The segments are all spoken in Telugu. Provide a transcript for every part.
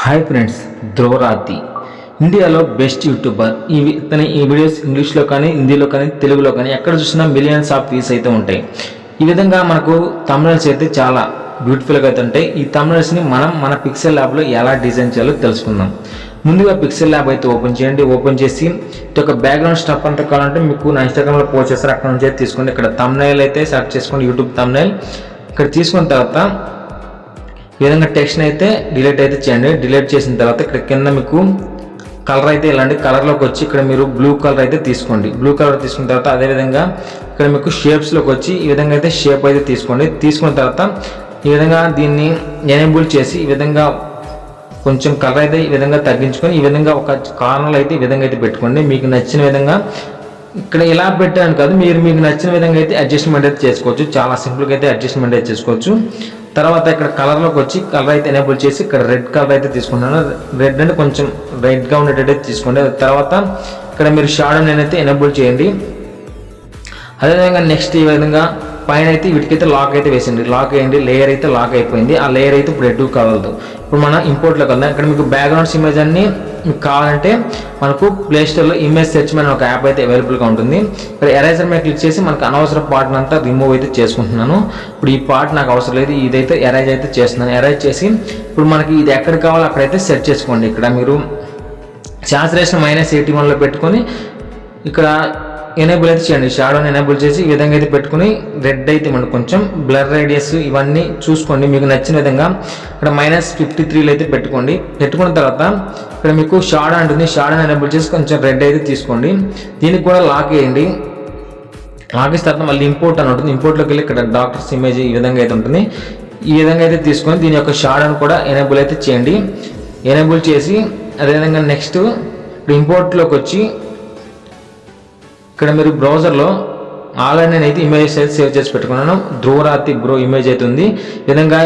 హాయ్ ఫ్రెండ్స్, ధ్రువరాతి ఇండియాలో బెస్ట్ యూట్యూబర్. ఈ వీడియోస్ ఇంగ్లీష్లో కానీ హిందీలో కానీ తెలుగులో కానీ ఎక్కడ చూసినా మిలియన్స్ ఆఫ్ వ్యూస్ అయితే ఉంటాయి. ఈ విధంగా మనకు థంబ్నెయిల్స్ అయితే చాలా బ్యూటిఫుల్గా అయితే ఉంటాయి. ఈ థంబ్నెయిల్స్ని మనం మన పిక్సెల్ ల్యాబ్లో ఎలా డిజైన్ చేయాలో తెలుసుకుందాం. ముందుగా పిక్సెల్ ల్యాబ్ అయితే ఓపెన్ చేయండి. ఓపెన్ చేసి ఒక బ్యాక్గ్రౌండ్ స్టఫ్ అంతా కావాలంటే మీకు నా ఇన్స్టాగ్రామ్లో పోస్ట్ చేస్తారు, అక్కడ నుంచి అయితే తీసుకోండి. ఇక్కడ థంబ్నెయిల్ అయితే సెలెక్ట్ చేసుకోండి, యూట్యూబ్ థంబ్నెయిల్. ఇక్కడ తీసుకున్న తర్వాత ఈ విధంగా టెక్స్ట్ అయితే డిలీట్ అయితే చేయండి. డిలీట్ చేసిన తర్వాత ఇక్కడ కింద మీకు కలర్ అయితే ఇలాంటి కలర్లోకి వచ్చి ఇక్కడ మీరు బ్లూ కలర్ అయితే తీసుకోండి. బ్లూ కలర్ తీసుకున్న తర్వాత అదేవిధంగా ఇక్కడ మీకు షేప్స్లోకి వచ్చి ఈ విధంగా అయితే షేప్ అయితే తీసుకోండి. తీసుకున్న తర్వాత ఈ విధంగా దీన్ని ఎనేబుల్ చేసి ఈ విధంగా కొంచెం కలర్ అయితే ఈ విధంగా తగ్గించుకొని ఈ విధంగా ఒక కార్నర్ అయితే ఈ విధంగా అయితే పెట్టుకోండి. మీకు నచ్చిన విధంగా ఇక్కడ ఇలా పెట్టాను కాదు, మీకు నచ్చిన విధంగా అయితే అడ్జస్ట్మెంట్ అయితే చేసుకోవచ్చు. చాలా సింపుల్గా అయితే అడ్జస్ట్మెంట్ అయితే చేసుకోవచ్చు. తర్వాత ఇక్కడ కలర్లోకి వచ్చి కలర్ అయితే ఎనేబుల్ చేసి ఇక్కడ రెడ్ కలర్ అయితే తీసుకుంటున్నాను. రెడ్ అంటే కొంచెం రెడ్గా ఉండేటట్టు తీసుకోండి. తర్వాత ఇక్కడ మీరు షాడో నేనైతే ఎనేబుల్ చేయండి. అదేవిధంగా నెక్స్ట్ ఈ విధంగా పైన అయితే వీటికైతే లాక్ అయితే వేసింది. లాక్ వేయండి. లేయర్ అయితే లాక్ అయిపోయింది. ఆ లేయర్ అయితే ఇప్పుడు ఎటు కావద్దు. ఇప్పుడు మనం ఇంపోర్ట్లోకి వెళ్దాం. ఇక్కడ మీకు బ్యాక్గ్రౌండ్స్ ఇమేజ్ అన్ని మీకు కావాలంటే మనకు ప్లేస్టోర్లో ఇమేజ్ సెర్చ్ అనే ఒక యాప్ అయితే అవైలబుల్గా ఉంటుంది. ఇక్కడ ఎరేజర్ మీద క్లిక్ చేసి మనకు అనవసర పార్ట్ అంతా రిమూవ్ అయితే చేసుకుంటున్నాను. ఇప్పుడు ఈ పార్ట్ నాకు అవసరం లేదు, ఇదైతే ఎరేజ్ అయితే చేస్తున్నాను. ఎరేజ్ చేసి ఇప్పుడు మనకి ఇది ఎక్కడ కావాలో అక్కడైతే సెట్ చేసుకోండి. ఇక్కడ మీరు సాచురేషన్ -81లో పెట్టుకొని ఇక్కడ ఎనేబుల్ అయితే చేయండి. షాడోని ఎనేబుల్ చేసి ఈ విధంగా అయితే పెట్టుకుని రెడ్ అయితే మనకు కొంచెం బ్లర్ రేడియస్ ఇవన్నీ చూసుకోండి. మీకు నచ్చిన విధంగా ఇక్కడ -53లో అయితే పెట్టుకోండి. పెట్టుకున్న తర్వాత ఇక్కడ మీకు షాడో ఉంటుంది. షాడోని ఎనేబుల్ చేసి కొంచెం రెడ్ అయితే తీసుకోండి. దీనికి కూడా లాక్ వేయండి. లాక్ వేసిన తర్వాత మళ్ళీ ఇంపోర్ట్ అని ఉంటుంది. ఇంపోర్ట్లోకి వెళ్ళి ఇక్కడ డాక్టర్స్ ఇమేజ్ ఈ విధంగా అయితే ఉంటుంది. ఈ విధంగా అయితే తీసుకొని దీని యొక్క షాడోని కూడా ఎనేబుల్ అయితే చేయండి. ఎనేబుల్ చేసి అదేవిధంగా నెక్స్ట్ ఇప్పుడు ఇంపోర్ట్లోకి వచ్చి ఇక్కడ మీరు బ్రౌజర్లో ఆల్రెడీ నేనైతే ఇమేజెస్ అయితే సేవ్ చేసి పెట్టుకున్నాను. ధ్రువరాతి బ్రో ఇమేజ్ అయితే ఉంది. ఈ విధంగా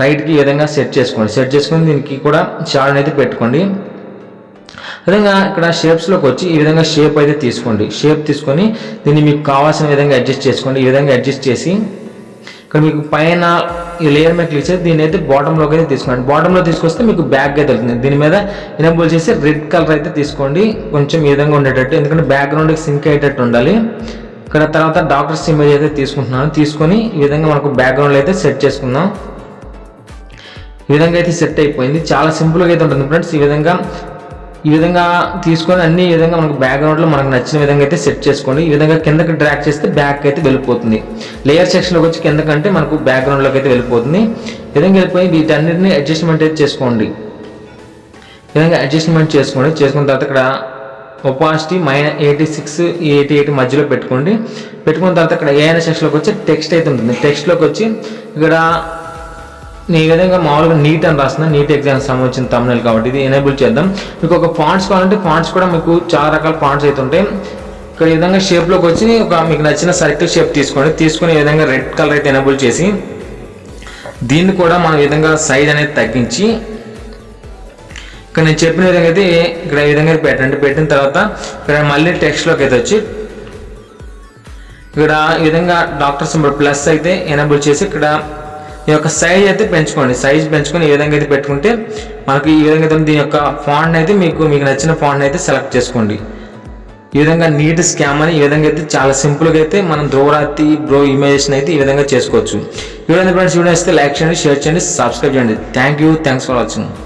రైట్కి ఈ విధంగా సెట్ చేసుకోండి. సెట్ చేసుకొని దీనికి కూడా షాడోని అయితే పెట్టుకోండి. విధంగా ఇక్కడ షేప్స్లోకి వచ్చి ఈ విధంగా షేప్ అయితే తీసుకోండి. షేప్ తీసుకొని దీన్ని మీకు కావాల్సిన విధంగా అడ్జస్ట్ చేసుకోండి. ఈ విధంగా అడ్జస్ట్ చేసి ఇక్కడ మీకు పైన ఈ లేయర్ మీద క్లిక్ చేసి దీన్ని అయితే బాటంలోకి అయితే తీసుకోండి. బాటంలో తీసుకొస్తే మీకు బ్యాక్ అయితే వెళ్తుంది. దీని మీద ఎనేబుల్ చేసి రెడ్ కలర్ అయితే తీసుకోండి, కొంచెం ఈ విధంగా ఉండేటట్టు, ఎందుకంటే బ్యాక్గ్రౌండ్కి సింక్ అయ్యేటట్టు ఉండాలి. ఇక్కడ తర్వాత డాక్టర్స్ ఇమేజ్ అయితే తీసుకుంటున్నాను. తీసుకొని ఈ విధంగా మనకు బ్యాక్గ్రౌండ్లో అయితే సెట్ చేసుకుందాం. ఈ విధంగా అయితే సెట్ అయిపోయింది. చాలా సింపుల్గా అయితే ఉంటుంది ఫ్రెండ్స్. ఈ విధంగా తీసుకొని అన్ని ఈ విధంగా మనకు బ్యాక్గ్రౌండ్లో మనకు నచ్చిన విధంగా అయితే సెట్ చేసుకోండి. ఈ విధంగా కిందకి డ్రాగ్ చేస్తే బ్యాక్ అయితే వెళ్ళిపోతుంది. లేయర్ సెక్షన్లోకి వచ్చి కిందకంటే మనకు బ్యాక్గ్రౌండ్లోకి అయితే వెళ్ళిపోతుంది. ఈ విధంగా వెళ్ళిపోయి వీటన్నిటిని అడ్జస్ట్మెంట్ అయితే చేసుకోండి. ఈ విధంగా అడ్జస్ట్మెంట్ చేసుకోండి. చేసుకున్న తర్వాత ఇక్కడ ఒపాసిటీ -86, 88 మధ్యలో పెట్టుకోండి. పెట్టుకున్న తర్వాత ఇక్కడ ఏఐనా సెక్షన్లోకి వచ్చి టెక్స్ట్ అయితే ఉంటుంది. టెక్స్ట్లోకి వచ్చి ఇక్కడ ఈ విధంగా మామూలుగా నీట్ అని రాస్తున్నా, నీట్ ఎగ్జామ్ సంబంధించిన థంబ్నెయిల్ కాబట్టి ఇది ఎనేబుల్ చేద్దాం. మీకు ఒక ఫాంట్స్ కావాలంటే ఫాంట్స్ కూడా మీకు చాలా రకాల ఫాంట్స్ అయితే ఉంటాయి. ఇక్కడ ఈ విధంగా షేప్లోకి వచ్చి మీకు నచ్చిన సర్కిల్ షేప్ తీసుకోండి. తీసుకుని ఈ విధంగా రెడ్ కలర్ అయితే ఎనేబుల్ చేసి దీన్ని కూడా మనం ఈ విధంగా సైజ్ అనేది తగ్గించి ఇక్కడ నేను చెప్పిన విధంగా అయితే ఇక్కడ ఈ విధంగా పెట్టండి. పెట్టిన తర్వాత ఇక్కడ మళ్ళీ టెక్స్ట్లోకి అయితే వచ్చి ఇక్కడ ఈ విధంగా డాక్టర్ సింబల్ ప్లస్ అయితే ఎనేబుల్ చేసి ఇక్కడ ఈ యొక్క సైజ్ అయితే పెంచుకోండి. సైజ్ పెంచుకొని ఈ విధంగా అయితే పెట్టుకుంటే మనకి ఈ విధంగా అయితే దీని యొక్క ఫాంట్ అయితే మీకు నచ్చిన ఫాంట్ అయితే సెలెక్ట్ చేసుకోండి. ఈ విధంగా నీట్ స్కామ్ అని ఈ విధంగా అయితే చాలా సింపుల్గా అయితే మనం ధ్రువరాతి బ్రో ఇమేజెస్ అయితే ఈ విధంగా చేసుకోవచ్చు. ఈ విధంగా ఫ్రెండ్స్ వీడియో ఇస్తే లైక్ చేయండి, షేర్ చేయండి, సబ్స్క్రైబ్ చేయండి. Thanks for watching.